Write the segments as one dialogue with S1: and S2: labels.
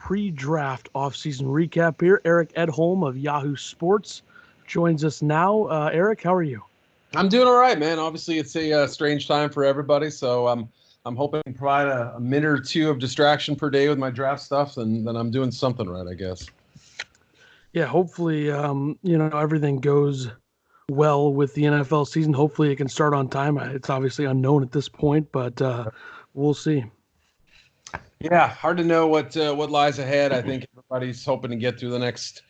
S1: pre-draft offseason recap here. Eric Edholm of Yahoo Sports joins us now. Eric, how are you?
S2: I'm doing all right, man. Obviously, it's a strange time for everybody, so I'm hoping to provide a minute or two of distraction per day with my draft stuff, and then I'm doing something right, I guess.
S1: Yeah, hopefully, everything goes well with the NFL season. Hopefully, it can start on time. It's obviously unknown at this point, but we'll see.
S2: Yeah, hard to know what lies ahead. I think everybody's hoping to get through the next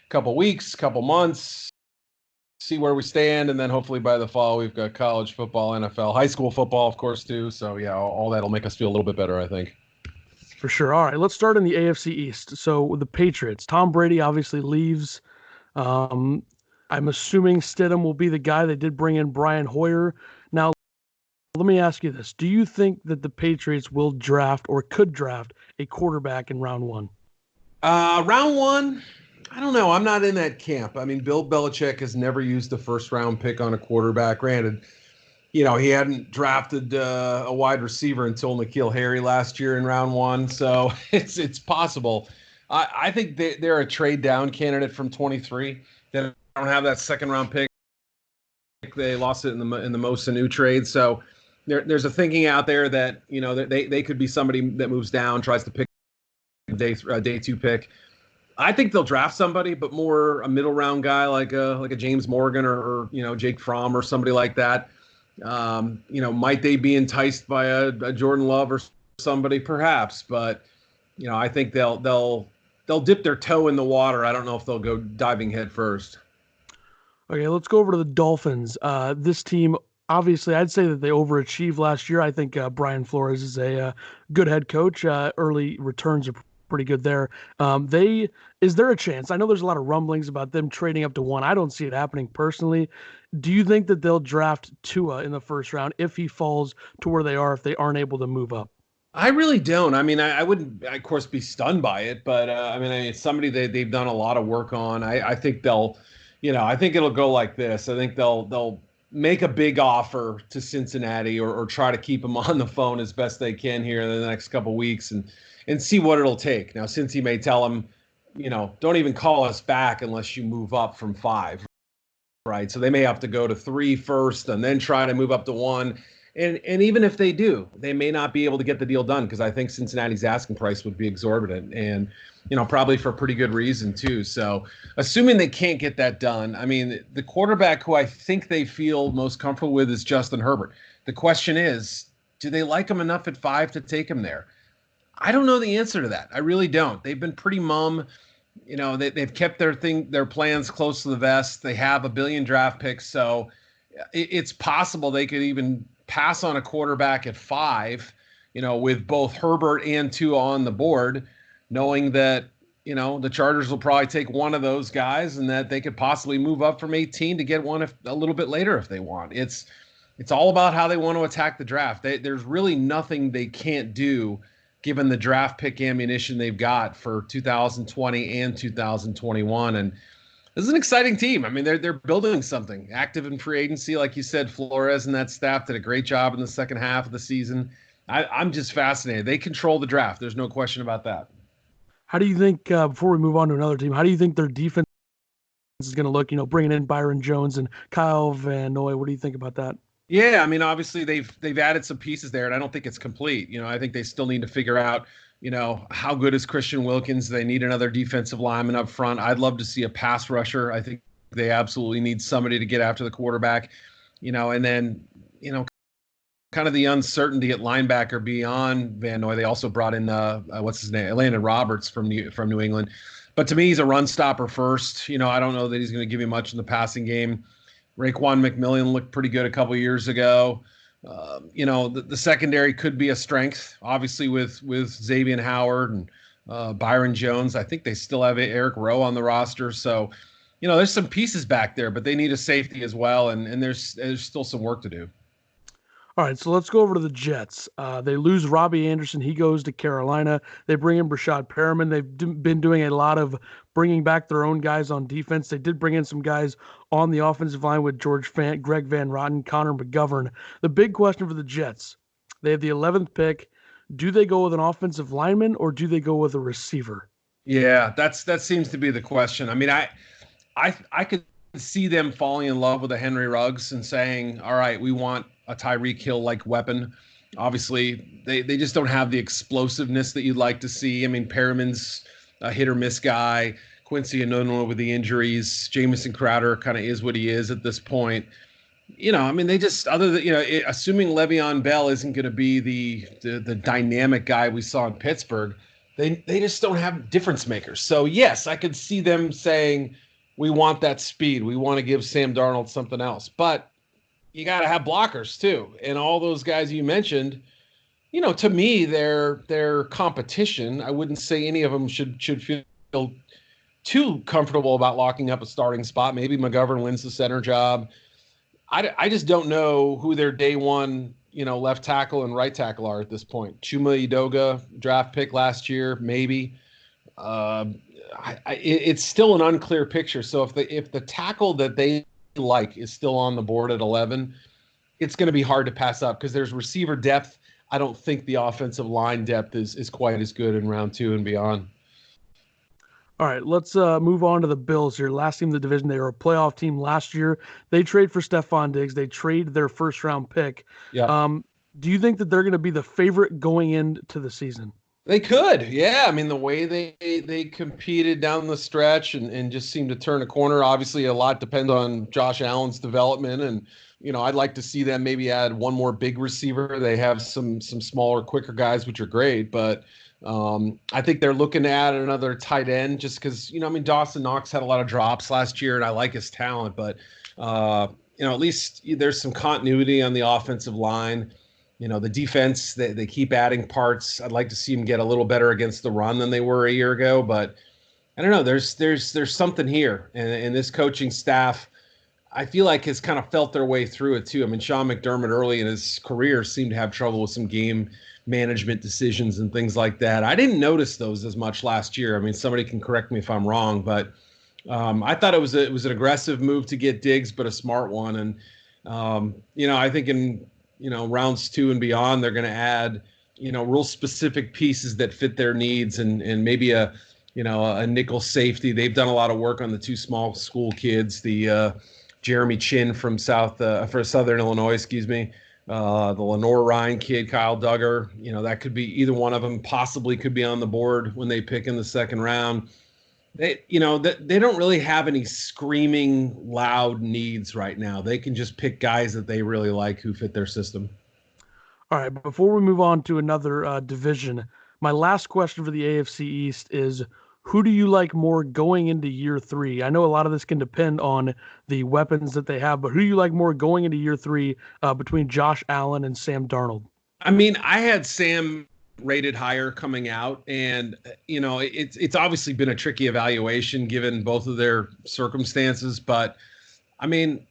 S2: couple weeks, couple months, see where we stand, and then hopefully by the fall we've got college football, NFL, high school football, of course, too. So yeah, all that'll make us feel a little bit better, I think.
S1: For sure. All right, let's start in the AFC East. So the Patriots. Tom Brady obviously leaves. Um, I'm assuming Stidham will be the guy. They did bring in Brian Hoyer. Now, let me ask you this. Do you think that the Patriots will draft or could draft a quarterback in round one?
S2: Round one, I don't know. I'm not in that camp. I mean, Bill Belichick has never used a first round pick on a quarterback. Granted, he hadn't drafted a wide receiver until N'Keal Harry last year in round one, so it's possible. I think they're a trade down candidate from 23. They don't have that second round pick. They lost it in the Mo Sanu trade, so there's a thinking out there that they could be somebody that moves down, tries to pick day two pick. I think they'll draft somebody, but more a middle round guy like a James Morgan or Jake Fromm or somebody like that. Might they be enticed by a Jordan Love or somebody? Perhaps, but I think they'll dip their toe in the water. I don't know if they'll go diving head first.
S1: Okay, let's go over to the Dolphins. This team, obviously, I'd say that they overachieved last year. I think Brian Flores is a good head coach. Early returns are pretty good there. Is there a chance? I know there's a lot of rumblings about them trading up to one. I don't see it happening personally. Do you think that they'll draft Tua in the first round if he falls to where they are, if they aren't able to move up?
S2: I really don't. I mean, I wouldn't, of course, be stunned by it, but it's somebody they've done a lot of work on. I think I think it'll go like this. I think they'll make a big offer to Cincinnati or try to keep them on the phone as best they can here in the next couple weeks and see what it'll take. Now, Cincy may tell them, don't even call us back unless you move up from 5, right? So they may have to go to 3 first and then try to move up to 1. And even if they do, they may not be able to get the deal done because I think Cincinnati's asking price would be exorbitant and, probably for a pretty good reason too. So assuming they can't get that done, I mean, the quarterback who I think they feel most comfortable with is Justin Herbert. The question is, do they like him enough at 5 to take him there? I don't know the answer to that. I really don't. They've been pretty mum. They've kept their plans close to the vest. They have a billion draft picks. So it's possible they could even pass on a quarterback at 5, with both Herbert and Tua on the board, knowing that, the Chargers will probably take one of those guys and that they could possibly move up from 18 to get one a little bit later if they want. It's all about how they want to attack the draft. There's really nothing they can't do given the draft pick ammunition they've got for 2020 and 2021. And this is an exciting team. I mean, they're building something active in free agency. Like you said, Flores and that staff did a great job in the second half of the season. I'm just fascinated. They control the draft. There's no question about that.
S1: How do you think, before we move on to another team, how do you think their defense is going to look, bringing in Byron Jones and Kyle Van Noy? What do you think about that?
S2: Yeah, I mean, obviously they've added some pieces there, and I don't think it's complete. I think they still need to figure out, how good is Christian Wilkins? They need another defensive lineman up front. I'd love to see a pass rusher. I think they absolutely need somebody to get after the quarterback, and then, kind of the uncertainty at linebacker beyond Van Noy. They also brought in what's his name, Landon Roberts from New England. But to me, he's a run stopper first. I don't know that he's going to give you much in the passing game. Raekwon McMillan looked pretty good a couple years ago. The secondary could be a strength, obviously with Xavier Howard and Byron Jones. I think they still have Eric Rowe on the roster. So, there's some pieces back there, but they need a safety as well. And there's still some work to do.
S1: All right, so let's go over to the Jets. They lose Robbie Anderson. He goes to Carolina. They bring in Brashad Perriman. They've been doing a lot of bringing back their own guys on defense. They did bring in some guys on the offensive line with Greg Van Roten, Connor McGovern. The big question for the Jets, they have the 11th pick. Do they go with an offensive lineman or do they go with a receiver?
S2: Yeah, that seems to be the question. I mean, I could see them falling in love with a Henry Ruggs and saying, "All right, we want a Tyreek Hill like weapon." Obviously, they just don't have the explosiveness that you'd like to see. I mean, Perriman's a hit or miss guy. Quincy Enunwa with the injuries. Jamison Crowder kind of is what he is at this point. I mean, they just other than assuming Le'Veon Bell isn't going to be the dynamic guy we saw in Pittsburgh, they just don't have difference makers. So yes, I could see them saying we want that speed. We want to give Sam Darnold something else, but you got to have blockers too. And all those guys you mentioned, to me, they're competition. I wouldn't say any of them should feel too comfortable about locking up a starting spot. Maybe McGovern wins the center job. I just don't know who their day one, left tackle and right tackle are at this point. Chuma Edoga, draft pick last year, maybe. Uh, it's still an unclear picture. So if the tackle that they like is still on the board at 11, it's going to be hard to pass up because there's receiver depth. I don't think the offensive line depth is quite as good in round 2 and beyond.
S1: All right, let's move on to the Bills here. Last team in the division. They were a playoff team last year. They trade for Stephon Diggs. They trade their first round pick.
S2: Yep.
S1: Do you think that they're going to be the favorite going into the season?
S2: They could, yeah. I mean, the way they competed down the stretch and just seemed to turn a corner. Obviously, a lot depends on Josh Allen's development, and I'd like to see them maybe add one more big receiver. They have some smaller, quicker guys, which are great, but I think they're looking to add another tight end just because I mean, Dawson Knox had a lot of drops last year, and I like his talent, but at least there's some continuity on the offensive line. The defense, they keep adding parts. I'd like to see them get a little better against the run than they were a year ago, but I don't know. There's something here, and this coaching staff, I feel like has kind of felt their way through it too. I mean, Sean McDermott early in his career seemed to have trouble with some game management decisions and things like that. I didn't notice those as much last year. I mean, somebody can correct me if I'm wrong, but I thought it was an aggressive move to get Diggs, but a smart one. And I think in rounds 2 and beyond, they're going to add, real specific pieces that fit their needs and maybe a nickel safety. They've done a lot of work on the 2 small school kids, the Jeremy Chin from for Southern Illinois, excuse me, the Lenore Ryan kid, Kyle Duggar. That could be either one of them. Possibly could be on the board when they pick in the second round. They don't really have any screaming loud needs right now. They can just pick guys that they really like who fit their system.
S1: All right, before we move on to another division, my last question for the AFC East is who do you like more going into year 3? I know a lot of this can depend on the weapons that they have, but who do you like more going into year 3 between Josh Allen and Sam Darnold?
S2: I mean, I had Sam rated higher coming out, and it's obviously been a tricky evaluation given both of their circumstances. But I mean,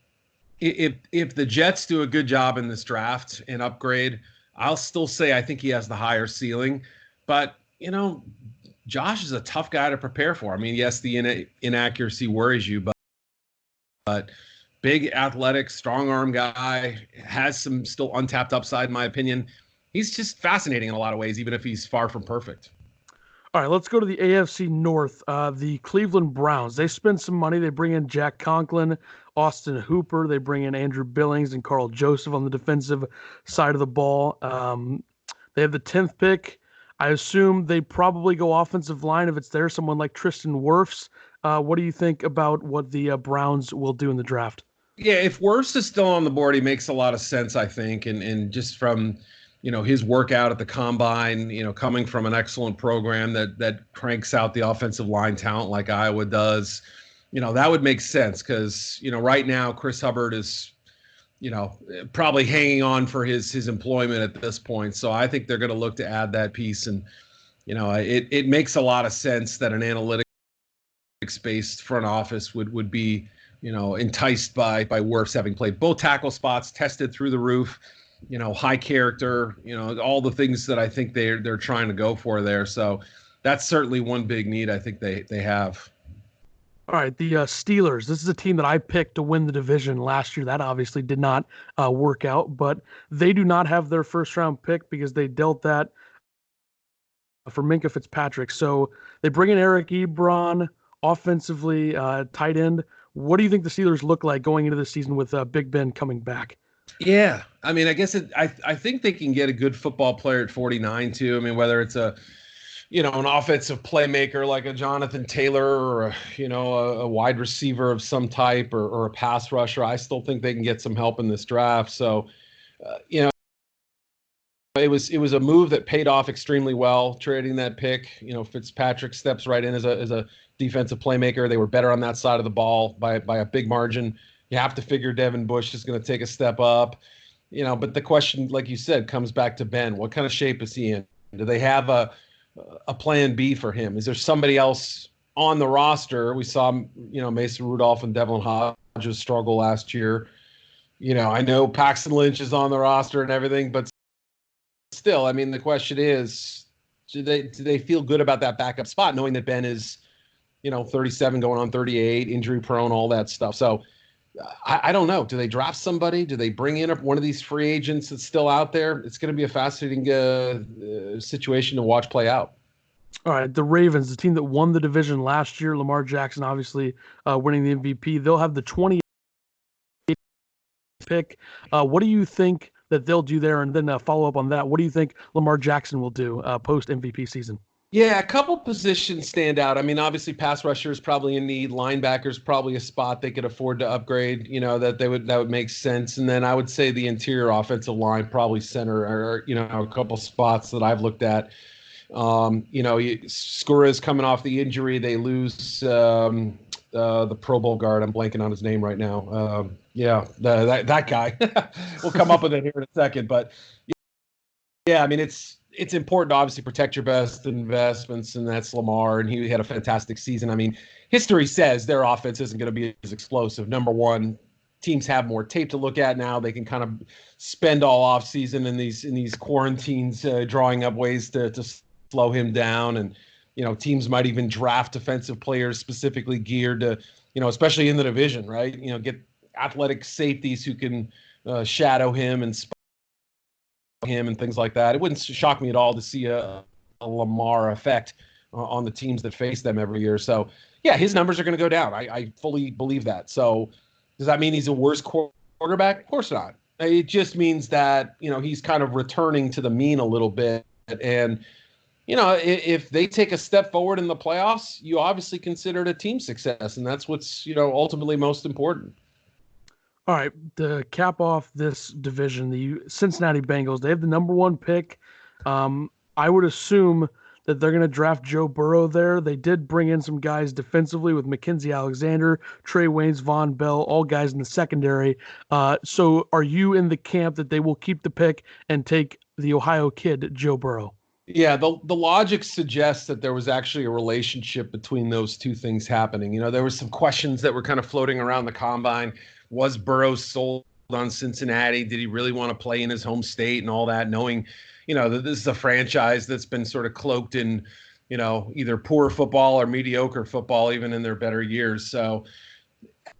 S2: if the Jets do a good job in this draft and upgrade, I'll still say I think he has the higher ceiling. But Josh is a tough guy to prepare for. I mean, yes, the inaccuracy worries you, but big, athletic, strong arm guy, has some still untapped upside, in my opinion. He's just fascinating in a lot of ways, even if he's far from perfect.
S1: All right, let's go to the AFC North. The Cleveland Browns. They spend some money. They bring in Jack Conklin, Austin Hooper. They bring in Andrew Billings and Carl Joseph on the defensive side of the ball. They have the 10th pick. I assume they probably go offensive line if it's there. Someone like Tristan Wirfs. What do you think about what the Browns will do in the draft?
S2: Yeah, if Wirfs is still on the board, he makes a lot of sense, I think, and just from his workout at the combine, coming from an excellent program that cranks out the offensive line talent like Iowa does, that would make sense because right now Chris Hubbard is probably hanging on for his employment at this point. So I think they're going to look to add that piece, and it makes a lot of sense that an analytics based front office would be enticed by Wirfs having played both tackle spots, tested through the roof, high character, all the things that I think they're trying to go for there. So that's certainly one big need I think they have.
S1: All right, the Steelers. This is a team that I picked to win the division last year. That obviously did not work out, but they do not have their first round pick because they dealt that for Minka Fitzpatrick. So they bring in Eric Ebron offensively, tight end. What do you think the Steelers look like going into the season with Big Ben coming back?
S2: Yeah, I mean, I guess I think they can get a good football player at 49 too. I mean, whether it's a an offensive playmaker like a Jonathan Taylor or a wide receiver of some type or a pass rusher, I still think they can get some help in this draft. So, it was a move that paid off extremely well, trading that pick. Fitzpatrick steps right in as a defensive playmaker. They were better on that side of the ball by a big margin. You have to figure Devin Bush is going to take a step up. But the question, like you said, comes back to Ben. What kind of shape is he in? Do they have a plan B for him? Is there somebody else on the roster? We saw, Mason Rudolph and Devlin Hodges struggle last year. I know Paxton Lynch is on the roster and everything, but still, I mean, the question is, do they feel good about that backup spot, knowing that Ben is, 37 going on 38, injury prone, all that stuff. So I don't know. Do they draft somebody? Do they bring in one of these free agents that's still out there? It's going to be a fascinating situation to watch play out.
S1: All right, the Ravens, the team that won the division last year, Lamar Jackson obviously winning the MVP. They'll have the 20th pick. What do you think that they'll do there? And then follow up on that. What do you think Lamar Jackson will do post MVP season?
S2: Yeah, a couple positions stand out. I mean, obviously, pass rusher is probably in need. Linebackers probably a spot they could afford to upgrade. That would make sense. And then I would say the interior offensive line, probably center, or a couple spots that I've looked at. Skura is coming off the injury. They lose the Pro Bowl guard. I'm blanking on his name right now. That guy. We'll come up with it here in a second. But yeah, I mean, it's important to obviously protect your best investments, and that's Lamar, and he had a fantastic season. I mean, history says their offense isn't going to be as explosive. Number one, teams have more tape to look at now. They can kind of spend all off season in these quarantines, drawing up ways to slow him down, and teams might even draft defensive players specifically geared to, especially in the division, right? Get athletic safeties who can shadow him and him and things like that. It wouldn't shock me at all to see a Lamar effect on the teams that face them every year. So, yeah, his numbers are going to go down. I fully believe that. So, does that mean he's a worse quarterback? Of course not. It just means that, he's kind of returning to the mean a little bit. And, if they take a step forward in the playoffs, you obviously consider it a team success. And that's what's, ultimately most important.
S1: All right, to cap off this division, the Cincinnati Bengals, they have the number one pick. I would assume that they're going to draft Joe Burrow there. They did bring in some guys defensively with Mackenzie Alexander, Trey Waynes, Von Bell, all guys in the secondary. So are you in the camp that they will keep the pick and take the Ohio kid, Joe Burrow?
S2: Yeah, the logic suggests that there was actually a relationship between those two things happening. There were some questions that were kind of floating around the combine. Was Burrow sold on Cincinnati? Did he really want to play in his home state and all that, knowing, that this is a franchise that's been sort of cloaked in, either poor football or mediocre football, even in their better years. So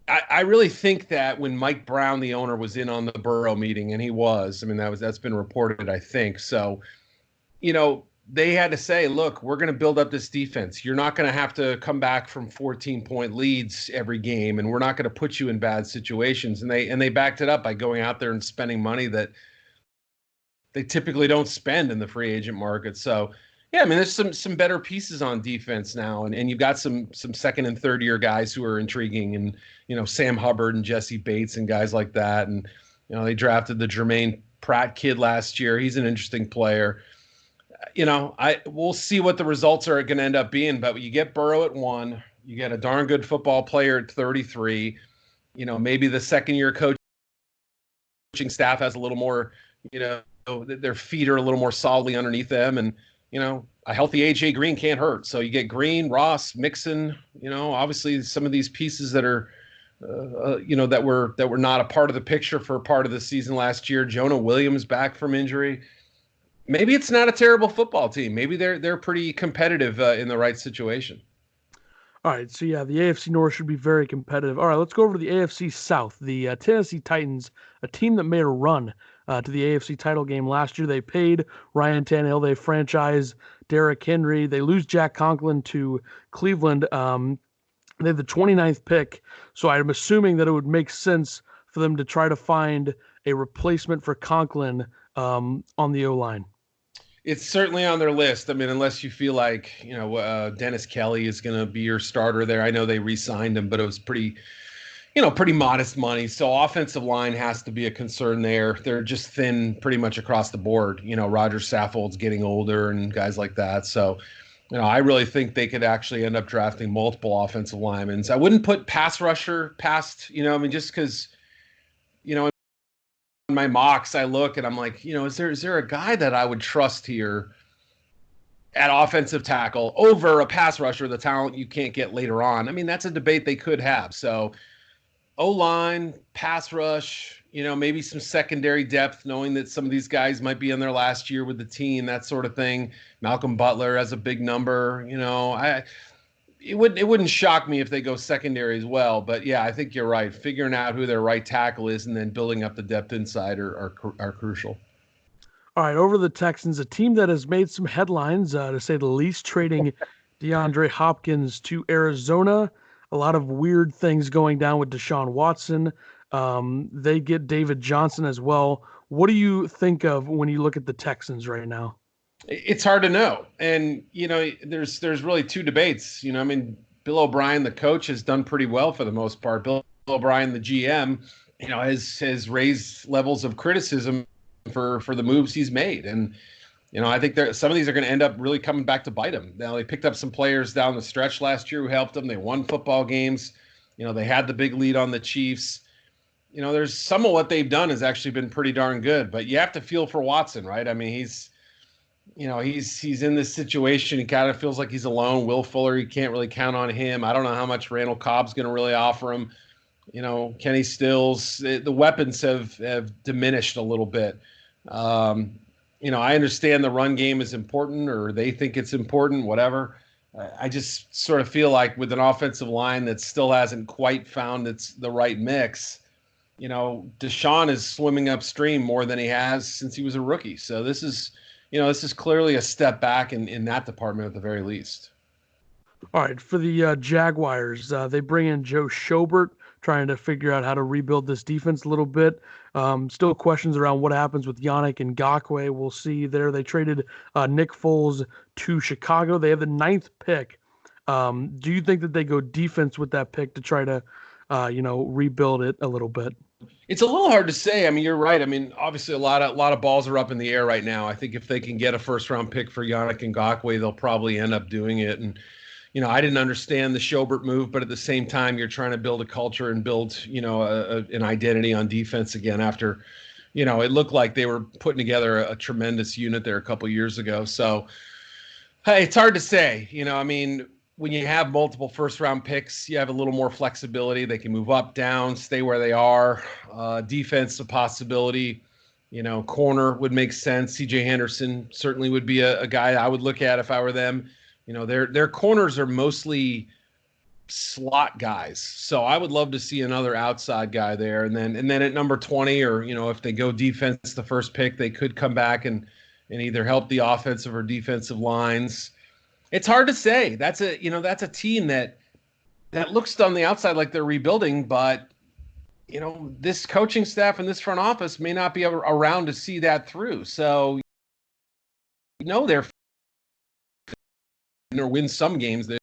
S2: I really think that when Mike Brown, the owner, was in on the Burrow meeting, and he was, I mean, that's been reported, I think. So, they had to say, look, we're going to build up this defense. You're not going to have to come back from 14-point leads every game, and we're not going to put you in bad situations. And they backed it up by going out there and spending money that they typically don't spend in the free agent market. So, yeah, I mean, there's some better pieces on defense now, and you've got some second and third year guys who are intriguing, and Sam Hubbard and Jesse Bates and guys like that. And they drafted the Jermaine Pratt kid last year. He's an interesting player. We'll see what the results are going to end up being, but you get Burrow at 1, you get a darn good football player at 33. Maybe the second year coaching staff has a little more, their feet are a little more solidly underneath them, and a healthy AJ Green can't hurt. So you get Green, Ross, Mixon. Obviously some of these pieces that are, that were not a part of the picture for a part of the season last year. Jonah Williams back from injury. Maybe it's not a terrible football team. Maybe they're pretty competitive in the right situation.
S1: All right, so yeah, the AFC North should be very competitive. All right, let's go over to the AFC South. The Tennessee Titans, a team that made a run to the AFC title game last year. They paid Ryan Tannehill. They franchise Derrick Henry. They lose Jack Conklin to Cleveland. They have the 29th pick, so I'm assuming that it would make sense for them to try to find a replacement for Conklin on the O line.
S2: It's certainly on their list. I mean, unless you feel like, Dennis Kelly is going to be your starter there. I know they re-signed him, but it was pretty modest money. So offensive line has to be a concern there. They're just thin pretty much across the board. Roger Saffold's getting older and guys like that. So, I really think they could actually end up drafting multiple offensive linemen. I wouldn't put pass rusher past, just because, in my mocks, I look and I'm like, is there a guy that I would trust here at offensive tackle over a pass rusher, the talent you can't get later on? I mean, that's a debate they could have. So O-line, pass rush, maybe some secondary depth, knowing that some of these guys might be in their last year with the team, that sort of thing. Malcolm Butler has a big number. It wouldn't shock me if they go secondary as well. But yeah, I think you're right. Figuring out who their right tackle is and then building up the depth inside are crucial.
S1: All right, over the Texans, a team that has made some headlines, to say the least, trading DeAndre Hopkins to Arizona. A lot of weird things going down with Deshaun Watson. They get David Johnson as well. What do you think of when you look at the Texans right now?
S2: It's hard to know. And, there's really two debates. I mean, Bill O'Brien, the coach, has done pretty well for the most part. Bill O'Brien, the GM, has raised levels of criticism for the moves he's made. And, I think some of these are going to end up really coming back to bite him. Now, they picked up some players down the stretch last year who helped them. They won football games. They had the big lead on the Chiefs. There's some of what they've done has actually been pretty darn good. But you have to feel for Watson, right? I mean, he's in this situation. He kind of feels like he's alone. Will Fuller, you can't really count on him. I don't know how much Randall Cobb's going to really offer him. Kenny Stills, the weapons have diminished a little bit. I understand the run game is important, or they think it's important, whatever. I just sort of feel like with an offensive line that still hasn't quite found the right mix, Deshaun is swimming upstream more than he has since he was a rookie. So this is clearly a step back in that department at the very least.
S1: All right, for the Jaguars, they bring in Joe Schobert, trying to figure out how to rebuild this defense a little bit. Still questions around what happens with Yannick Ngakoue. We'll see there. They traded Nick Foles to Chicago. They have the 9th pick. Do you think that they go defense with that pick to try to, rebuild it a little bit?
S2: It's a little hard to say. I mean, you're right. I mean, obviously a lot of balls are up in the air right now. I think if they can get a first round pick for Yannick Ngakoue, they'll probably end up doing it. And I didn't understand the Schobert move, but at the same time, you're trying to build a culture and build, an identity on defense again after, it looked like they were putting together a tremendous unit there a couple of years ago. So, hey, it's hard to say. I mean, when you have multiple first-round picks, you have a little more flexibility. They can move up, down, stay where they are. Defense, a possibility. Corner would make sense. C.J. Henderson certainly would be a guy I would look at if I were them. Their corners are mostly slot guys, so I would love to see another outside guy there. And then at number 20, or if they go defense, the first pick, they could come back and either help the offensive or defensive lines. It's hard to say. That's a team that looks on the outside like they're rebuilding, but this coaching staff and this front office may not be around to see that through. So they're or win some games. That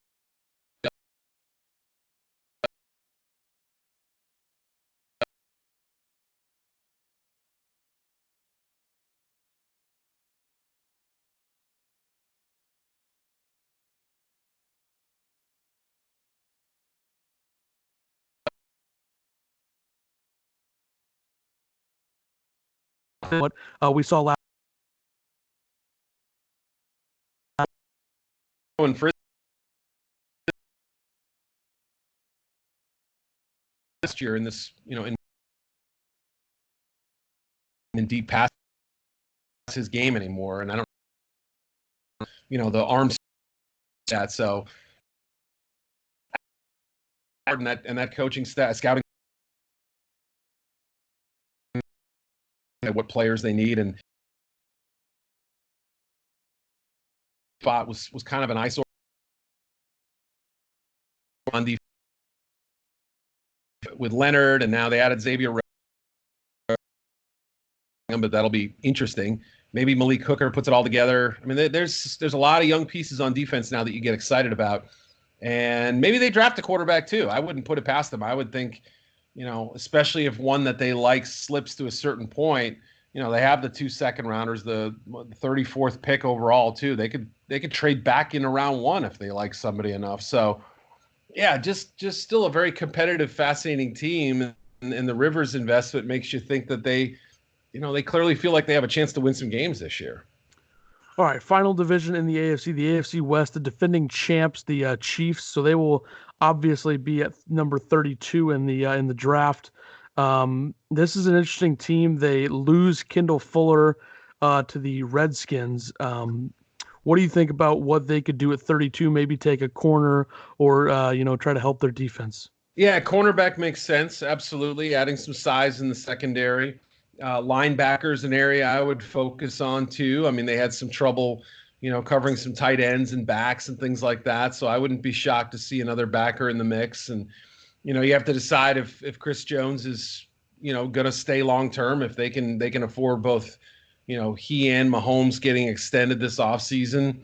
S1: What we saw last.
S2: for this year in this in deep pass his game anymore, and I don't the arms stat. So and that coaching staff scouting what players they need. And spot was kind of an eyesore on defense with Leonard, and now they added Xavier, but that'll be interesting. Maybe Malik Hooker puts it all together. I mean, there's a lot of young pieces on defense now that you get excited about, and maybe they draft a quarterback too. I wouldn't put it past them. I would think, especially if one that they like slips to a certain point. They have the 2 second rounders, the 34th pick overall too. They could trade back in round 1 if they like somebody enough. So yeah, just still a very competitive, fascinating team, and the Rivers investment makes you think that they clearly feel like they have a chance to win some games this year.
S1: All right, final division in the AFC West, the defending champs, the Chiefs. So they will obviously be at number 32 in the draft. This is an interesting team. They lose Kendall Fuller to the Redskins. What do you think about what they could do at 32? Maybe take a corner or try to help their defense.
S2: Yeah, cornerback makes sense. Absolutely, adding some size in the secondary. Linebackers, an area I would focus on too. I mean, they had some trouble, covering some tight ends and backs and things like that. So I wouldn't be shocked to see another backer in the mix. And you have to decide if Chris Jones is, going to stay long term, if they can afford both, he and Mahomes getting extended this offseason.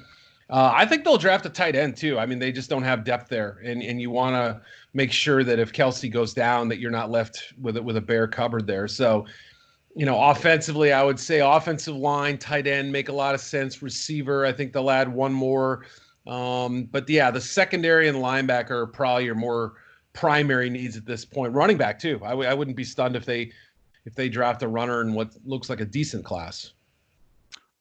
S2: I think they'll draft a tight end too. I mean, they just don't have depth there, and you want to make sure that if Kelsey goes down, that you're not left with a bare cupboard there. So, offensively, I would say offensive line, tight end make a lot of sense. Receiver, I think they'll add one more. But yeah, the secondary and linebacker are probably your more primary needs at this point. Running back too. I wouldn't be stunned if they draft a runner in what looks like a decent class.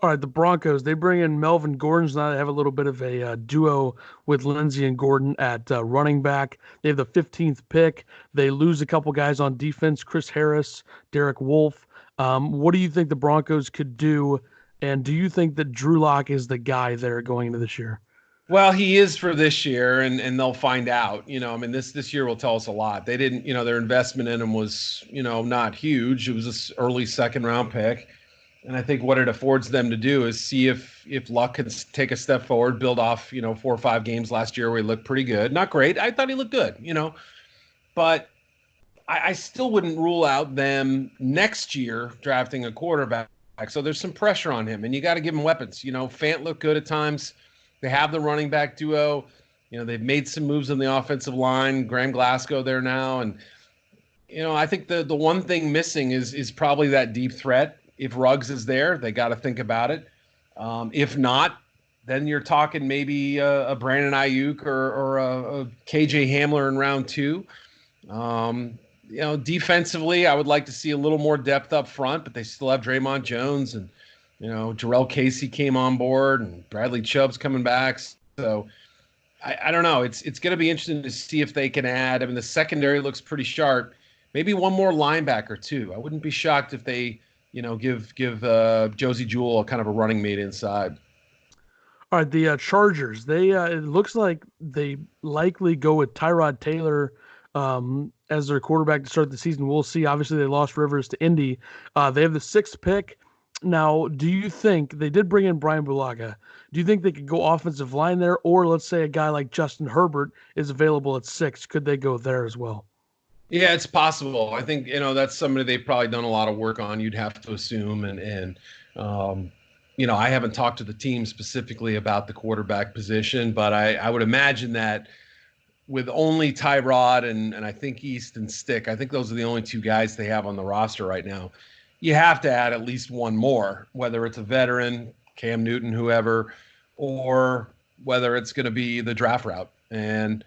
S1: All right, the Broncos, they bring in Melvin Gordon. So now they have a little bit of a duo with Lindsey and Gordon at running back. They have the 15th pick. They lose a couple guys on defense, Chris Harris, Derek Wolfe. What do you think the Broncos could do? And do you think that Drew Lock is the guy there going into this year?
S2: Well, he is for this year, and they'll find out. I mean, this year will tell us a lot. They didn't, their investment in him was, not huge. It was this early second round pick. And I think what it affords them to do is see if Luck can take a step forward, build off, 4 or 5 games last year where he looked pretty good. Not great. I thought he looked good, but I still wouldn't rule out them next year drafting a quarterback. So there's some pressure on him, and you got to give him weapons. Fant looked good at times. They have the running back duo. They've made some moves on the offensive line. Graham Glasgow there now, and I think the one thing missing is probably that deep threat. If Ruggs is there, they got to think about it. If not, then you're talking maybe a Brandon Ayuk or a KJ Hamler in round 2. Defensively, I would like to see a little more depth up front, but they still have Draymond Jones and, Jarrell Casey came on board and Bradley Chubb's coming back. So I don't know. It's going to be interesting to see if they can add. I mean, the secondary looks pretty sharp. Maybe one more linebacker too. I wouldn't be shocked if they, give Josie Jewell a kind of a running mate inside.
S1: All right, the Chargers. They it looks like they likely go with Tyrod Taylor as their quarterback to start the season. We'll see. Obviously, they lost Rivers to Indy. They have the 6th pick. Now, do you think they did bring in Brian Bulaga? Do you think they could go offensive line there, or let's say a guy like Justin Herbert is available at 6? Could they go there as well?
S2: Yeah, it's possible. I think, that's somebody they've probably done a lot of work on, you'd have to assume. I haven't talked to the team specifically about the quarterback position, but I would imagine that with only Tyrod and I think East and Stick, I think those are the only 2 guys they have on the roster right now. You have to add at least one more, whether it's a veteran, Cam Newton, whoever, or whether it's going to be the draft route. And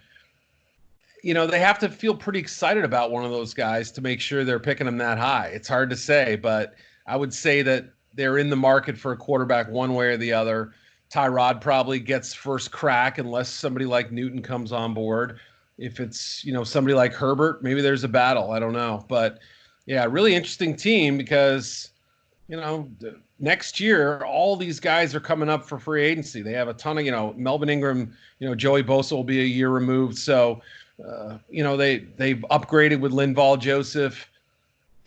S2: they have to feel pretty excited about one of those guys to make sure they're picking them that high. It's hard to say, but I would say that they're in the market for a quarterback one way or the other. Tyrod probably gets first crack unless somebody like Newton comes on board. If it's, somebody like Herbert, maybe there's a battle. I don't know. But, yeah, really interesting team because, next year, all these guys are coming up for free agency. They have a ton of, Melvin Ingram, Joey Bosa will be a year removed. So, they've upgraded with Linval Joseph.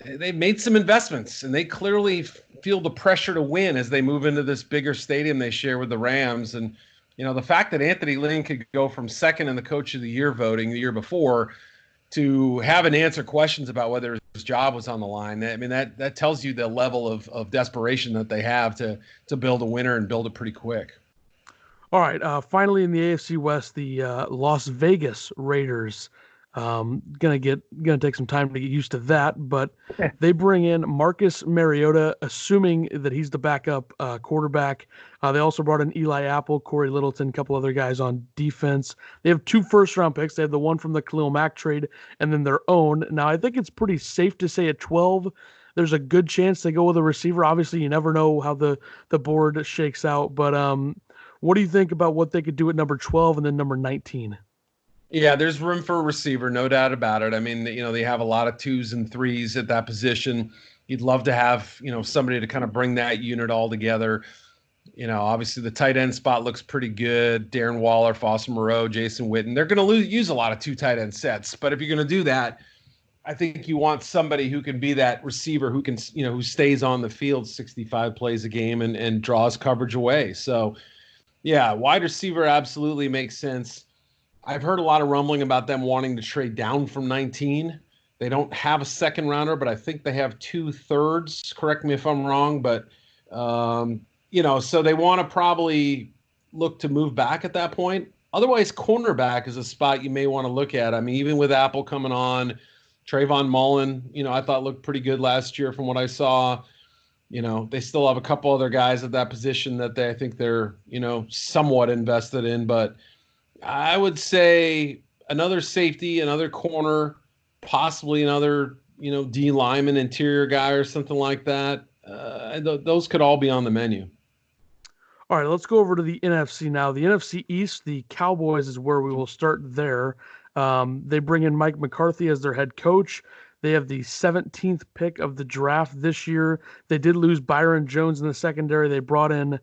S2: They've made some investments, and they clearly feel the pressure to win as they move into this bigger stadium they share with the Rams. And the fact that Anthony Lynn could go from second in the Coach of the Year voting the year before to having to answer questions about whether his job was on the line. I mean, that tells you the level of desperation that they have to build a winner and build it pretty quick.
S1: All right. Finally, in the AFC West, the Las Vegas Raiders. Gonna take some time to get used to that, but they bring in Marcus Mariota, assuming that he's the backup quarterback. They also brought in Eli Apple, Corey Littleton, a couple other guys on defense. They have 2 first-round picks. They have the one from the Khalil Mack trade, and then their own. Now, I think it's pretty safe to say at 12, there's a good chance they go with a receiver. Obviously, you never know how the board shakes out, but what do you think about what they could do at number 12 and then number 19?
S2: Yeah, there's room for a receiver, no doubt about it. I mean, they have a lot of twos and threes at that position. You'd love to have, somebody to kind of bring that unit all together. Obviously the tight end spot looks pretty good. Darren Waller, Foster Moreau, Jason Witten. They're going to use a lot of 2 tight end sets, but if you're going to do that, I think you want somebody who can be that receiver who can, who stays on the field 65 plays a game and draws coverage away. So, yeah, wide receiver absolutely makes sense. I've heard a lot of rumbling about them wanting to trade down from 19. They don't have a second rounder, but I think they have 2/3. Correct me if I'm wrong, but so they want to probably look to move back at that point. Otherwise, cornerback is a spot you may want to look at. I mean, even with Apple coming on, Trayvon Mullen, I thought looked pretty good last year from what I saw. They still have a couple other guys at that position that I think they're, somewhat invested in, but I would say another safety, another corner, possibly another, D lineman, interior guy or something like that. Those could all be on the menu.
S1: All right, let's go over to the NFC now. The NFC East, the Cowboys is where we will start there. They bring in Mike McCarthy as their head coach. They have the 17th pick of the draft this year. They did lose Byron Jones in the secondary. They brought in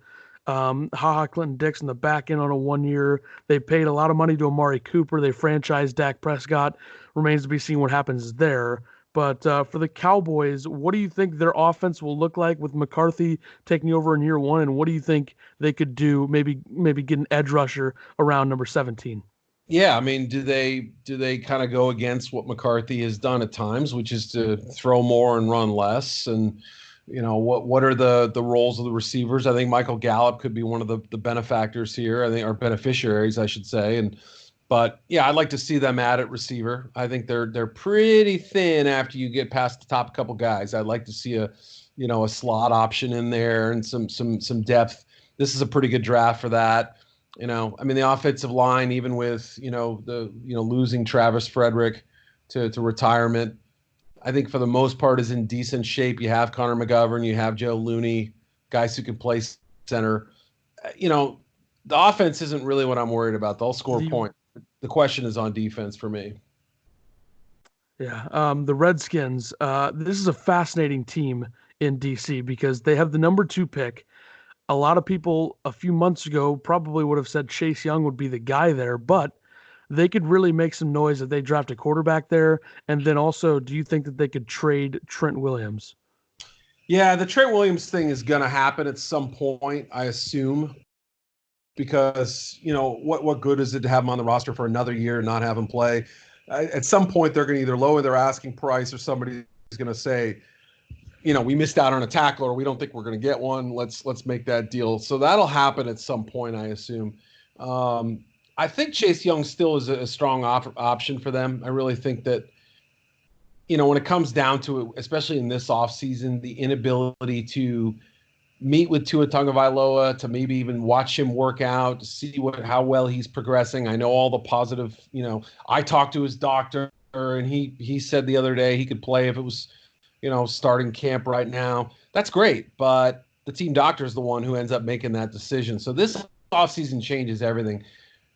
S1: Ha Clinton Dix in the back end on a 1 year. They paid a lot of money to Amari Cooper. They franchised Dak Prescott. Remains to be seen what happens there. But for the Cowboys, what do you think their offense will look like with McCarthy taking over in year 1? And what do you think they could do? Maybe get an edge rusher around number 17.
S2: Yeah, I mean, do they kind of go against what McCarthy has done at times, which is to throw more and run less? And what are the roles of the receivers? I think Michael Gallup could be one of the benefactors here. I think, or beneficiaries, I should say. But yeah, I'd like to see them at receiver. I think they're pretty thin after you get past the top couple guys. I'd like to see a slot option in there and some depth. This is a pretty good draft for that. I mean, the offensive line, even with losing Travis Frederick to retirement, I think for the most part is in decent shape. You have Connor McGovern, you have Joe Looney, guys who can play center. The offense isn't really what I'm worried about. They'll score points. The question is on defense for me.
S1: Yeah, the Redskins. This is a fascinating team in DC because they have the number 2 pick. A lot of people a few months ago probably would have said Chase Young would be the guy there, but they could really make some noise if they draft a quarterback there. And then also, do you think that they could trade Trent Williams?
S2: Yeah, the Trent Williams thing is going to happen at some point, I assume, because, what good is it to have him on the roster for another year and not have him play? At some point, they're going to either lower their asking price or somebody is going to say, we missed out on a tackle or we don't think we're going to get one. Let's make that deal. So that'll happen at some point, I assume. I think Chase Young still is a strong option for them. I really think that, when it comes down to it, especially in this offseason, the inability to meet with Tua Tagovailoa, to maybe even watch him work out, to see how well he's progressing. I know all the positive, I talked to his doctor and he said the other day he could play if it was, starting camp right now. That's great, but the team doctor is the one who ends up making that decision. So this offseason changes everything.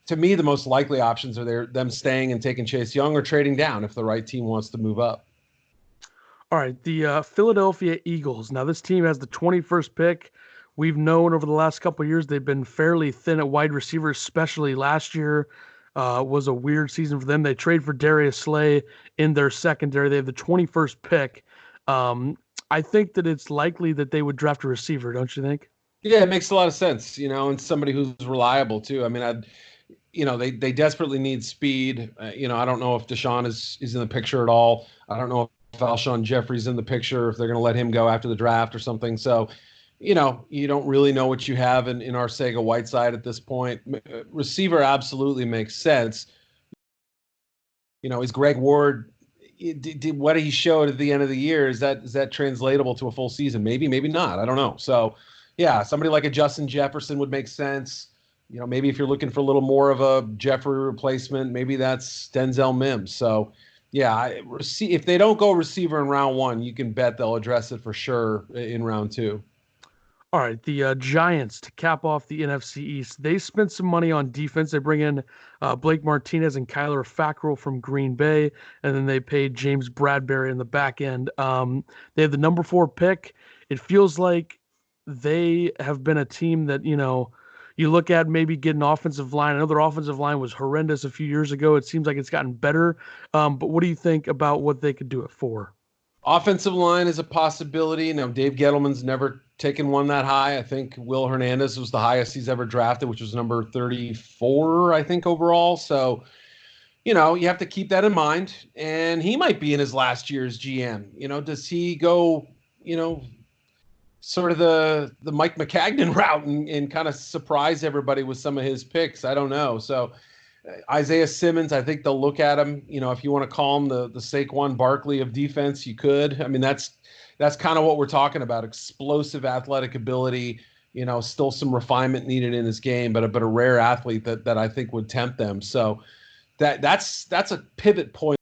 S2: To me, the most likely options are them staying and taking Chase Young or trading down if the right team wants to move up.
S1: All right, the Philadelphia Eagles. Now, this team has the 21st pick. We've known over the last couple of years they've been fairly thin at wide receiver, especially last year was a weird season for them. They trade for Darius Slay in their secondary. They have the 21st pick. Um, I think that it's likely that they would draft a receiver, don't you think?
S2: Yeah, it makes a lot of sense, and somebody who's reliable too. I mean, they desperately need speed. I don't know if Deshaun is in the picture at all. I don't know if Alshon Jeffrey's in the picture, if they're going to let him go after the draft or something. So, you don't really know what you have in Arcega Whiteside at this point. Receiver absolutely makes sense. Is Greg Ward did what he showed at the end of the year, is that translatable to a full season? Maybe not. I don't know. So, yeah, somebody like a Justin Jefferson would make sense. Maybe if you're looking for a little more of a Jeffrey replacement, maybe that's Denzel Mims. So, yeah, if they don't go receiver in round one, you can bet they'll address it for sure in round two.
S1: All right, the Giants to cap off the NFC East. They spent some money on defense. They bring in Blake Martinez and Kyler Fackrell from Green Bay, and then they paid James Bradbury in the back end. They have the number 4 pick. It feels like they have been a team that you look at maybe get an offensive line. I know their offensive line was horrendous a few years ago. It seems like it's gotten better. But what do you think about what they could do it for?
S2: Offensive line is a possibility. Now, Dave Gettleman's never taken one that high. I think Will Hernandez was the highest he's ever drafted, which was number 34, I think, overall. So, you have to keep that in mind. And he might be in his last year as GM. Does he go, sort of the Mike McCagnon route and kind of surprise everybody with some of his picks? I don't know. So, Isaiah Simmons, I think they'll look at him. If you want to call him the Saquon Barkley of defense, you could. I mean, that's kind of what we're talking about: explosive athletic ability. Still some refinement needed in his game, but a rare athlete that I think would tempt them. So that's a pivot point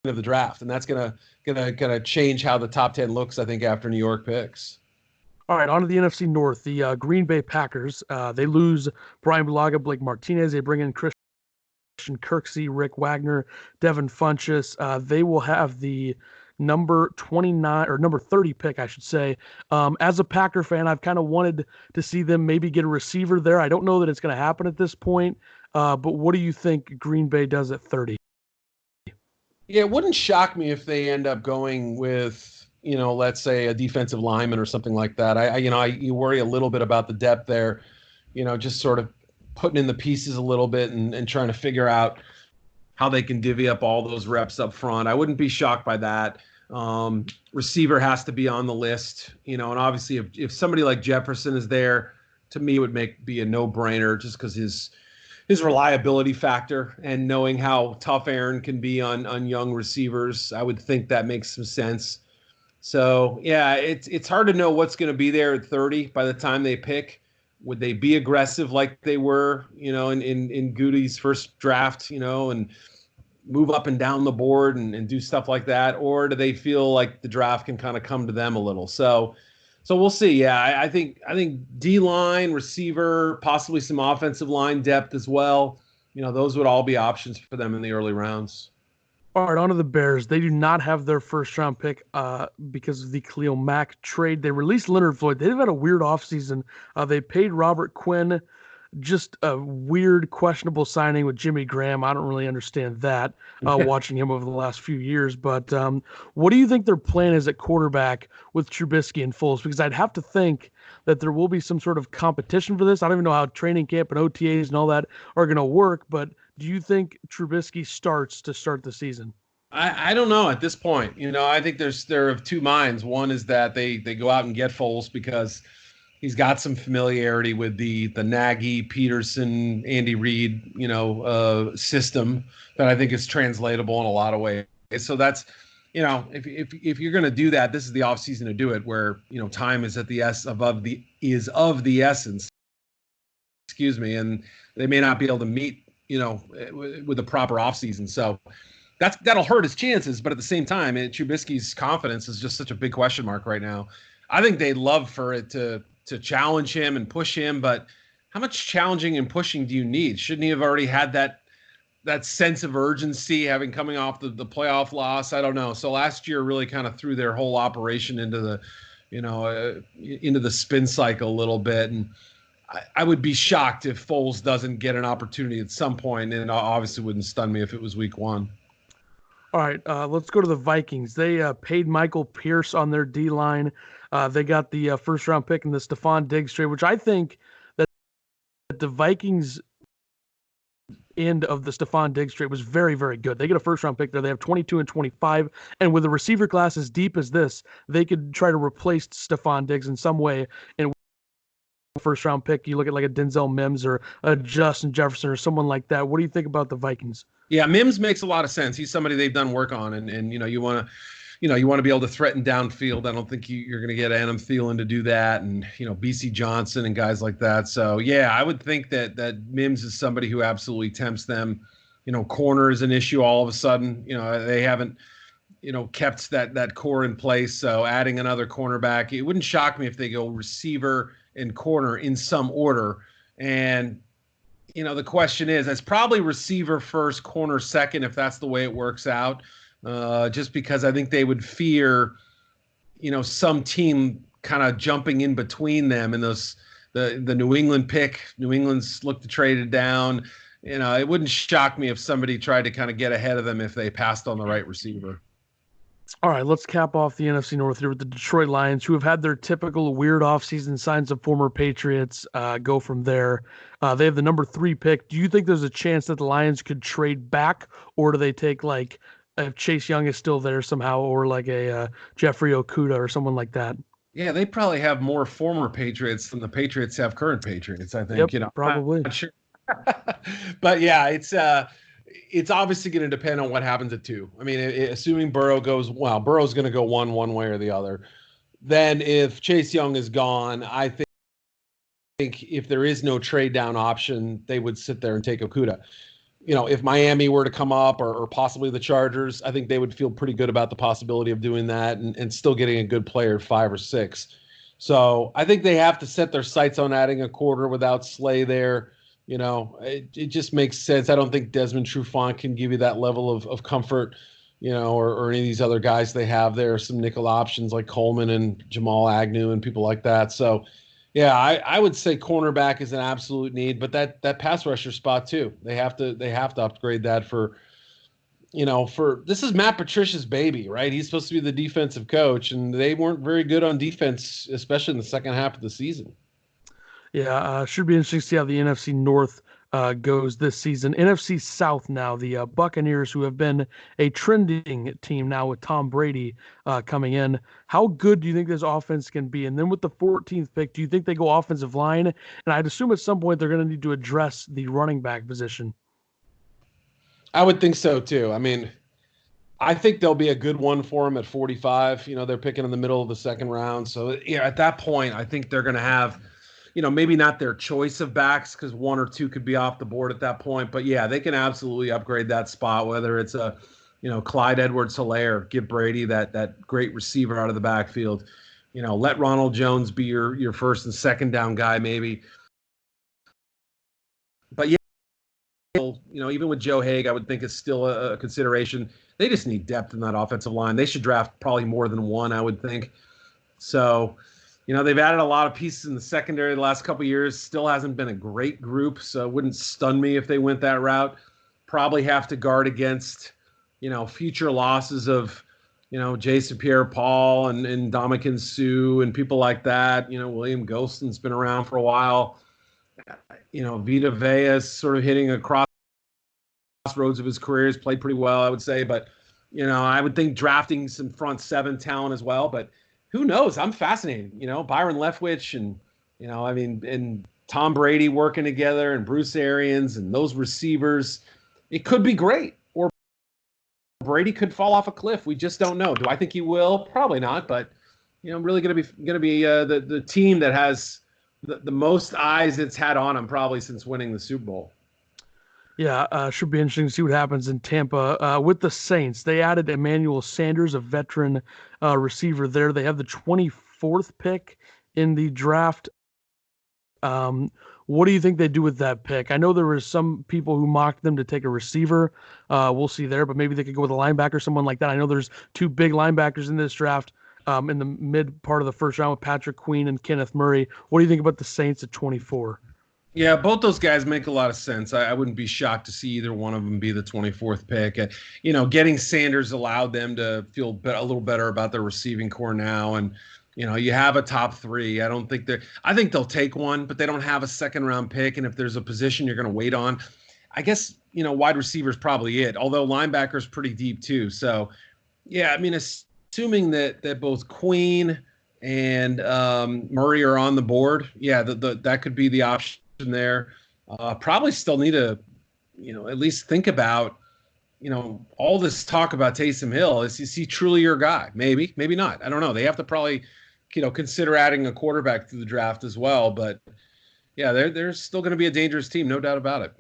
S2: of the draft, and that's gonna change how the top 10 looks, I think, after New York picks.
S1: All right, on to the NFC North. The Green Bay Packers. They lose Brian Bulaga, Blake Martinez. They bring in Christian Kirksey, Rick Wagner, Devin Funchess. They will have the number 29 or number 30 pick, I should say. As a Packer fan, I've kind of wanted to see them maybe get a receiver there. I don't know that it's going to happen at this point, but what do you think Green Bay does at 30?
S2: Yeah, it wouldn't shock me if they end up going with, let's say a defensive lineman or something like that. You worry a little bit about the depth there, just sort of putting in the pieces a little bit and trying to figure out how they can divvy up all those reps up front. I wouldn't be shocked by that. Receiver has to be on the list, and obviously if somebody like Jefferson is there, to me it would be a no-brainer just because his reliability factor and knowing how tough Aaron can be on young receivers. I would think that makes some sense. So yeah, it's hard to know what's going to be there at 30 by the time they pick. Would they be aggressive like they were, in Goody's first draft, and move up and down the board and do stuff like that? Or do they feel like the draft can kind of come to them a little? So we'll see. Yeah, I think D line, receiver, possibly some offensive line depth as well. Those would all be options for them in the early rounds.
S1: All right, on to the Bears. They do not have their first round pick because of the Khalil Mack trade. They released Leonard Floyd. They've had a weird offseason. They paid Robert Quinn, just a weird, questionable signing with Jimmy Graham. I don't really understand that watching him over the last few years. But what do you think their plan is at quarterback with Trubisky and Foles? Because I'd have to think that there will be some sort of competition for this. I don't even know how training camp and OTAs and all that are going to work. But do you think Trubisky starts to start the season?
S2: I don't know at this point. I think they're of two minds. One is that they go out and get Foles because he's got some familiarity with the Nagy, Peterson, Andy Reid, system that I think is translatable in a lot of ways. So that's, if you're going to do that, this is the offseason to do it, where time is at the of the essence. Excuse me, and they may not be able to meet with a proper offseason. So that'll hurt his chances. But at the same time, Trubisky's confidence is just such a big question mark right now. I think they'd love for it to challenge him and push him, but how much challenging and pushing do you need? Shouldn't he have already had that sense of urgency, having coming off the playoff loss? I don't know. So last year really kind of threw their whole operation into the spin cycle a little bit, and I would be shocked if Foles doesn't get an opportunity at some point, and it obviously wouldn't stun me if it was week one.
S1: All right, let's go to the Vikings. They paid Michael Pierce on their D line. They got the first round pick in the Stephon Diggs trade, which I think that the Vikings end of the Stephon Diggs trade was very, very good. They get a first round pick there. They have 22 and 25. And with a receiver class as deep as this, they could try to replace Stephon Diggs in some way. And first round pick, you look at like a Denzel Mims or a Justin Jefferson or someone like that. What do you think about the Vikings?
S2: Yeah, Mims makes a lot of sense. He's somebody they've done work on, and you want to you want to be able to threaten downfield. I don't think you're going to get Adam Thielen to do that, and BC Johnson and guys like that. So yeah, I would think that Mims is somebody who absolutely tempts them. Corner is an issue all of a sudden. They haven't kept that core in place. So adding another cornerback, it wouldn't shock me if they go receiver and corner in some order. And the question is, it's probably receiver first, corner second, if that's the way it works out. Just because I think they would fear, some team kind of jumping in between them and the New England pick. New England's looked to trade it down. It wouldn't shock me if somebody tried to kind of get ahead of them if they passed on the right receiver.
S1: All right, let's cap off the NFC North here with the Detroit Lions, who have had their typical weird offseason signs of former Patriots. Go from there. They have the number 3 pick. Do you think there's a chance that the Lions could trade back, or do they take like if Chase Young is still there somehow, or like a Jeffrey Okudah or someone like that?
S2: Yeah, they probably have more former Patriots than the Patriots have current Patriots. I think.
S1: Yep, probably.
S2: I'm not sure. But yeah, it's obviously going to depend on what happens at 2. I mean, assuming Burrow goes, well, Burrow's going to go one way or the other. Then if Chase Young is gone, I think if there is no trade down option, they would sit there and take Okudah. If Miami were to come up or possibly the Chargers, I think they would feel pretty good about the possibility of doing that and still getting a good player at 5 or 6. So I think they have to set their sights on adding a quarter without Slay there. It just makes sense. I don't think Desmond Trufant can give you that level of comfort, or any of these other guys they have there. Some nickel options like Coleman and Jamal Agnew and people like that. So, yeah, I would say cornerback is an absolute need, but that pass rusher spot too. They have to upgrade that for this is Matt Patricia's baby, right? He's supposed to be the defensive coach, and they weren't very good on defense, especially in the second half of the season.
S1: Yeah, should be interesting to see how the NFC North goes this season. NFC South now, the Buccaneers, who have been a trending team now with Tom Brady coming in. How good do you think this offense can be? And then with the 14th pick, do you think they go offensive line? And I'd assume at some point they're going to need to address the running back position.
S2: I would think so too. I mean, I think there'll be a good one for them at 45. They're picking in the middle of the second round. So, yeah, at that point, I think they're going to have maybe not their choice of backs because 1 or 2 could be off the board at that point. But yeah, they can absolutely upgrade that spot, whether it's a, Clyde Edwards-Helaire, give Brady that great receiver out of the backfield. Let Ronald Jones be your first and second down guy maybe. But yeah, even with Joe Haig, I would think it's still a consideration. They just need depth in that offensive line. They should draft probably more than 1, I would think. So, they've added a lot of pieces in the secondary the last couple of years. Still hasn't been a great group, so it wouldn't stun me if they went that route. Probably have to guard against, future losses of, Jason Pierre-Paul and Ndamukong Suh and people like that. William Golston's been around for a while. Vita Vea sort of hitting a crossroads of his career. Has played pretty well, I would say. But, I would think drafting some front 7 talent as well. But who knows? I'm fascinated. Byron Leftwich and, and Tom Brady working together and Bruce Arians and those receivers. It could be great. Or Brady could fall off a cliff. We just don't know. Do I think he will? Probably not. But, I'm really going to be the team that has the most eyes it's had on him probably since winning the Super Bowl.
S1: Yeah, should be interesting to see what happens in Tampa. With the Saints, they added Emmanuel Sanders, a veteran receiver there. They have the 24th pick in the draft. What do you think they do with that pick? I know there were some people who mocked them to take a receiver. We'll see there, but maybe they could go with a linebacker, someone like that. I know there's 2 big linebackers in this draft in the mid part of the first round with Patrick Queen and Kenneth Murray. What do you think about the Saints at 24?
S2: Yeah, both those guys make a lot of sense. I wouldn't be shocked to see either one of them be the 24th pick. Getting Sanders allowed them to feel a little better about their receiving core now. And, you have a top three. I think they'll take one, but they don't have a second round pick. And if there's a position you're going to wait on, I guess, wide receiver is probably it, although linebacker is pretty deep too. So, yeah, I mean, assuming that both Queen and Murray are on the board, yeah, that could be the option there. Probably still need to, at least think about, all this talk about Taysom Hill. Is he truly your guy? Maybe, maybe not. I don't know. They have to probably, consider adding a quarterback to the draft as well. But yeah, they're still going to be a dangerous team, no doubt about it.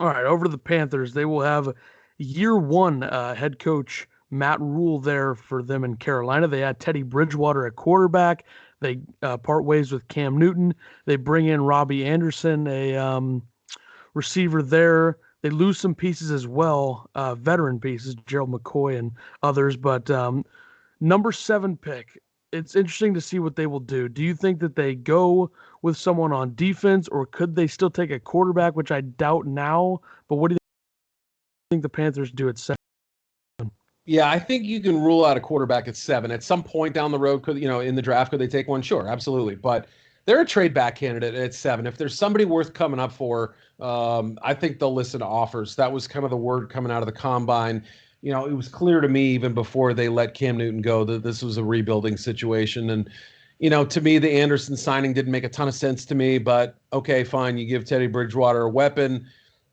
S1: All right, over to the Panthers. They will have year one head coach Matt Rule there for them in Carolina. They had Teddy Bridgewater at quarterback. They part ways with Cam Newton. They bring in Robbie Anderson, a receiver there. They lose some pieces as well, veteran pieces, Gerald McCoy and others. But number 7 pick, it's interesting to see what they will do. Do you think that they go with someone on defense, or could they still take a quarterback, which I doubt now? But what do you think the Panthers do at 7?
S2: Yeah, I think you can rule out a quarterback at 7. At some point down the road, in the draft, could they take one? Sure, absolutely. But they're a trade back candidate at 7. If there's somebody worth coming up for, I think they'll listen to offers. That was kind of the word coming out of the combine. It was clear to me even before they let Cam Newton go that this was a rebuilding situation. And, to me, the Anderson signing didn't make a ton of sense to me, but okay, fine. You give Teddy Bridgewater a weapon.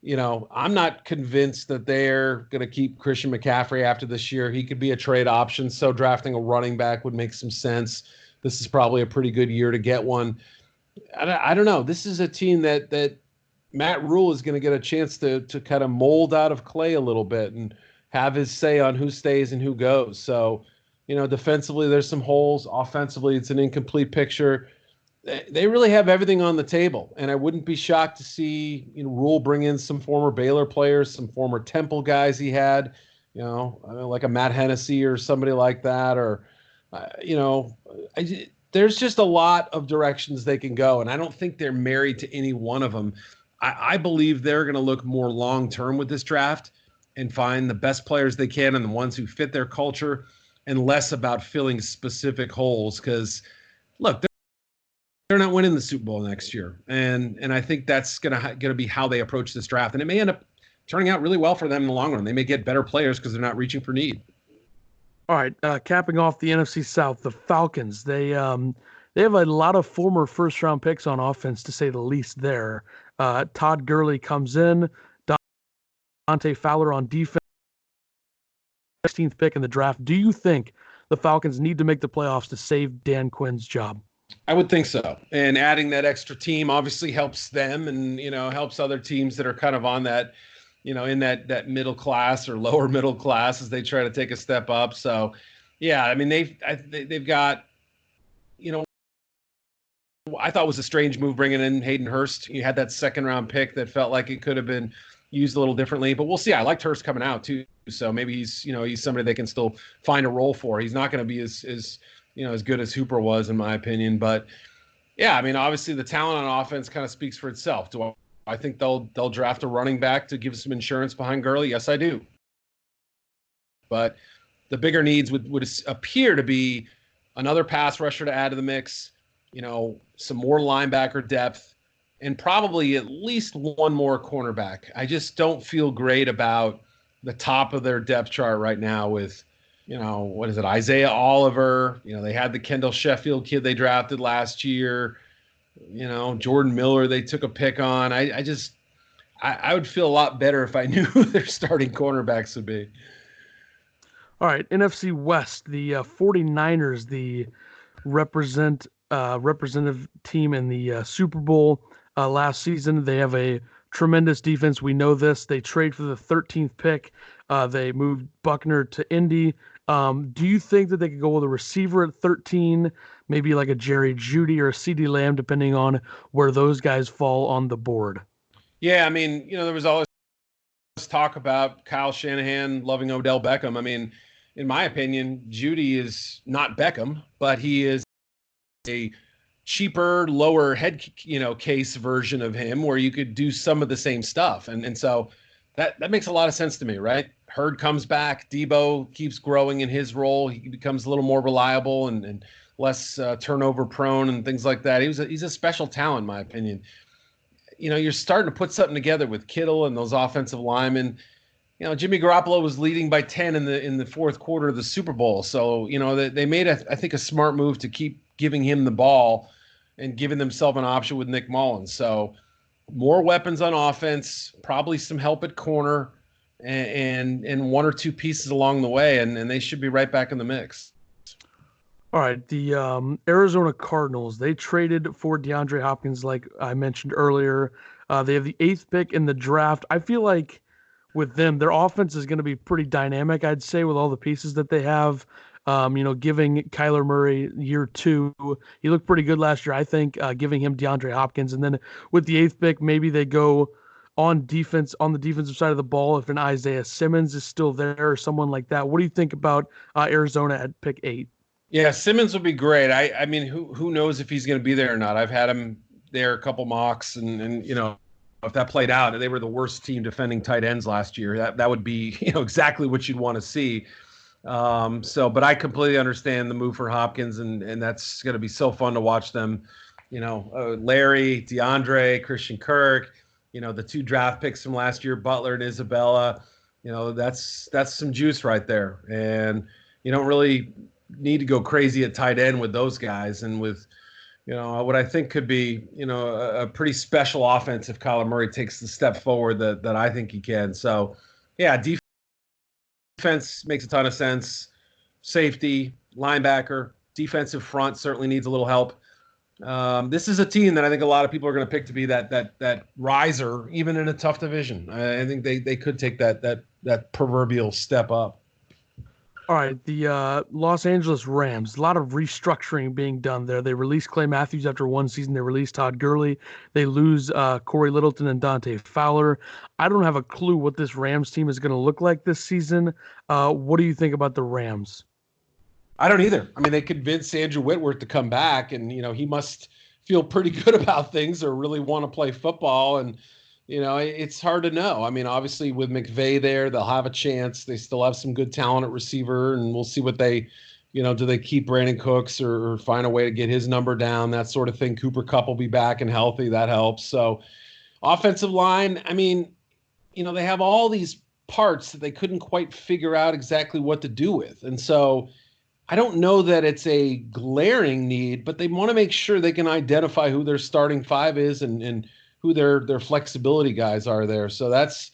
S2: I'm not convinced that they're going to keep Christian McCaffrey after this year. He could be a trade option, so drafting a running back would make some sense. This is probably a pretty good year to get one. I don't know. This is a team that Matt Rule is going to get a chance to kind of mold out of clay a little bit and have his say on who stays and who goes. So, defensively, there's some holes. Offensively, it's an incomplete picture. They really have everything on the table, and I wouldn't be shocked to see Rule bring in some former Baylor players, some former Temple guys he had, like a Matt Hennessy or somebody like that, or there's just a lot of directions they can go, and I don't think they're married to any one of them. I believe they're going to look more long term with this draft and find the best players they can and the ones who fit their culture, and less about filling specific holes. Because look, they're not winning the Super Bowl next year, and I think that's gonna be how they approach this draft, and it may end up turning out really well for them in the long run. They may get better players because they're not reaching for need.
S1: All right, capping off the NFC South, the Falcons. They have a lot of former first round picks on offense, to say the least. There, Todd Gurley comes in, Dante Fowler on defense, 16th pick in the draft. Do you think the Falcons need to make the playoffs to save Dan Quinn's job?
S2: I would think so. And adding that extra team obviously helps them and, helps other teams that are kind of on that, in that middle class or lower middle class as they try to take a step up. So, yeah, I mean, they've got, I thought was a strange move bringing in Hayden Hurst. You had that second round pick that felt like it could have been used a little differently, but we'll see. I liked Hurst coming out too. So maybe he's somebody they can still find a role for. He's not going to be as good as Hooper was, in my opinion. But yeah, I mean, obviously the talent on offense kind of speaks for itself. Do I think they'll draft a running back to give some insurance behind Gurley? Yes, I do. But the bigger needs would appear to be another pass rusher to add to the mix, some more linebacker depth, and probably at least one more cornerback. I just don't feel great about the top of their depth chart right now with, what is it, Isaiah Oliver. They had the Kendall Sheffield kid they drafted last year. Jordan Miller they took a pick on. I would feel a lot better if I knew who their starting cornerbacks would be.
S1: All right, NFC West, the 49ers, the representative team in the Super Bowl last season. They have a tremendous defense. We know this. They trade for the 13th pick. They moved Buckner to Indy. Do you think that they could go with a receiver at 13, maybe like a Jerry Jeudy or a CeeDee Lamb, depending on where those guys fall on the board?
S2: Yeah, I mean, there was always talk about Kyle Shanahan loving Odell Beckham. I mean, in my opinion, Jeudy is not Beckham, but he is a cheaper, lower head, case version of him where you could do some of the same stuff. And so that makes a lot of sense to me, right? Hurd comes back, Debo keeps growing in his role. He becomes a little more reliable and less turnover prone and things like that. He's a special talent, in my opinion. You're starting to put something together with Kittle and those offensive linemen. Jimmy Garoppolo was leading by 10 in the fourth quarter of the Super Bowl. So, they made I think a smart move to keep giving him the ball and giving themselves an option with Nick Mullins. So, more weapons on offense, probably some help at corner and one or two pieces along the way, and they should be right back in the mix.
S1: All right, the Arizona Cardinals, they traded for DeAndre Hopkins, like I mentioned earlier. They have the eighth pick in the draft. I feel like with them, their offense is going to be pretty dynamic, I'd say, with all the pieces that they have. Giving Kyler Murray year two, he looked pretty good last year, I think, giving him DeAndre Hopkins. And then with the eighth pick, maybe they go on defense, on the defensive side of the ball, if an Isaiah Simmons is still there or someone like that. What do you think about Arizona at pick 8?
S2: Yeah, Simmons would be great. I mean, who knows if he's going to be there or not? I've had him there a couple mocks, and if that played out, they were the worst team defending tight ends last year. That would be exactly what you'd want to see. But I completely understand the move for Hopkins, and that's going to be so fun to watch them. Larry, DeAndre, Christian Kirk, the two draft picks from last year, Butler and Isabella. That's some juice right there, and you don't really need to go crazy at tight end with those guys, and with what I think could be a pretty special offense if Kyler Murray takes the step forward that I think he can. So yeah, defense makes a ton of sense. Safety, linebacker, defensive front certainly needs a little help. This is a team that I think a lot of people are going to pick to be that riser, even in a tough division. I think they could take that proverbial step up.
S1: All right, the Los Angeles Rams. A lot of restructuring being done there. They released Clay Matthews after one season. They released Todd Gurley. They lose Corey Littleton and Dante Fowler. I don't have a clue what this Rams team is going to look like this season. What do you think about the Rams?
S2: I don't either. I mean, they convinced Andrew Whitworth to come back, and he must feel pretty good about things or really want to play football. And it's hard to know. I mean, obviously with McVay there, they'll have a chance. They still have some good talent at receiver, and we'll see what they, do they keep Brandon Cooks or find a way to get his number down, that sort of thing. Cooper Kupp will be back and healthy. That helps. So offensive line, I mean, they have all these parts that they couldn't quite figure out exactly what to do with. And so I don't know that it's a glaring need, but they want to make sure they can identify who their starting five is and who their flexibility guys are there. So that's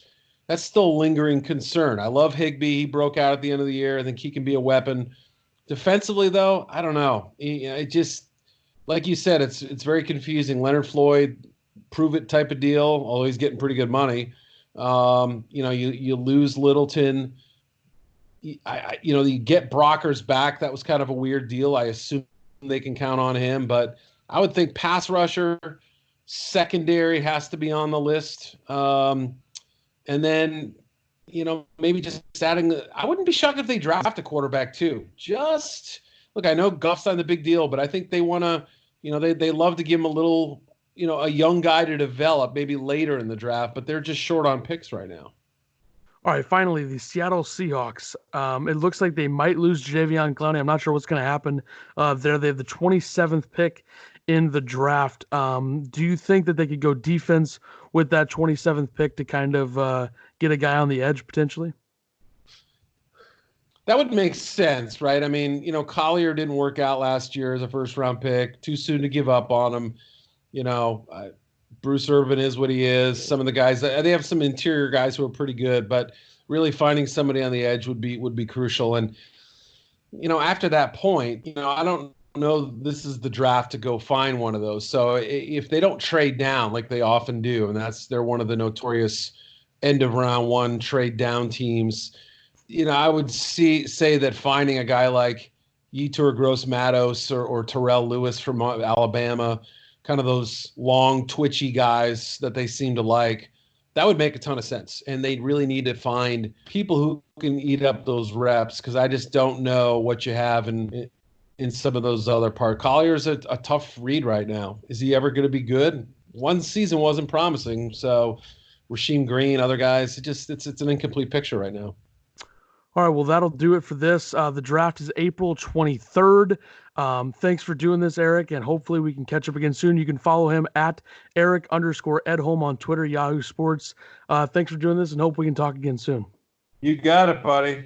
S2: still a lingering concern. I love Higbee. He broke out at the end of the year. I think he can be a weapon. Defensively, though, I don't know. It just, like you said, it's very confusing. Leonard Floyd, prove it type of deal, although he's getting pretty good money. You lose Littleton. You get Brockers back. That was kind of a weird deal. I assume they can count on him, but I would think pass rusher, secondary has to be on the list. And then, maybe just adding, I wouldn't be shocked if they draft a quarterback too. Just look, I know Goff's not the big deal, but I think they want to, they love to give him a little, a young guy to develop maybe later in the draft, but they're just short on picks right now.
S1: All right, finally, the Seattle Seahawks. It looks like they might lose Jadeveon Clowney. I'm not sure what's going to happen there. They have the 27th pick in the draft. Do you think that they could go defense with that 27th pick to kind of get a guy on the edge potentially?
S2: That would make sense, right? I mean, Collier didn't work out last year as a first-round pick. Too soon to give up on him. Bruce Irvin is what he is. Some of the guys, they have some interior guys who are pretty good, but really finding somebody on the edge would be crucial. And after that point, I don't know this is the draft to go find one of those. So if they don't trade down like they often do, and they're one of the notorious end of round one trade down teams, I would say that finding a guy like Yetur Gross-Matos or Terrell Lewis from Alabama, kind of those long, twitchy guys that they seem to like, that would make a ton of sense. And they really need to find people who can eat up those reps, because I just don't know what you have in in some of those other parts. Collier's a tough read right now. Is he ever going to be good? One season wasn't promising, so Rasheem Green, other guys, it's an incomplete picture right now.
S1: All right, well, that'll do it for this. The draft is April 23rd. Thanks for doing this, Eric, and hopefully we can catch up again soon. You can follow him at Eric_Edholm on Twitter, Yahoo Sports. Thanks for doing this, and hope we can talk again soon.
S2: You got it, buddy.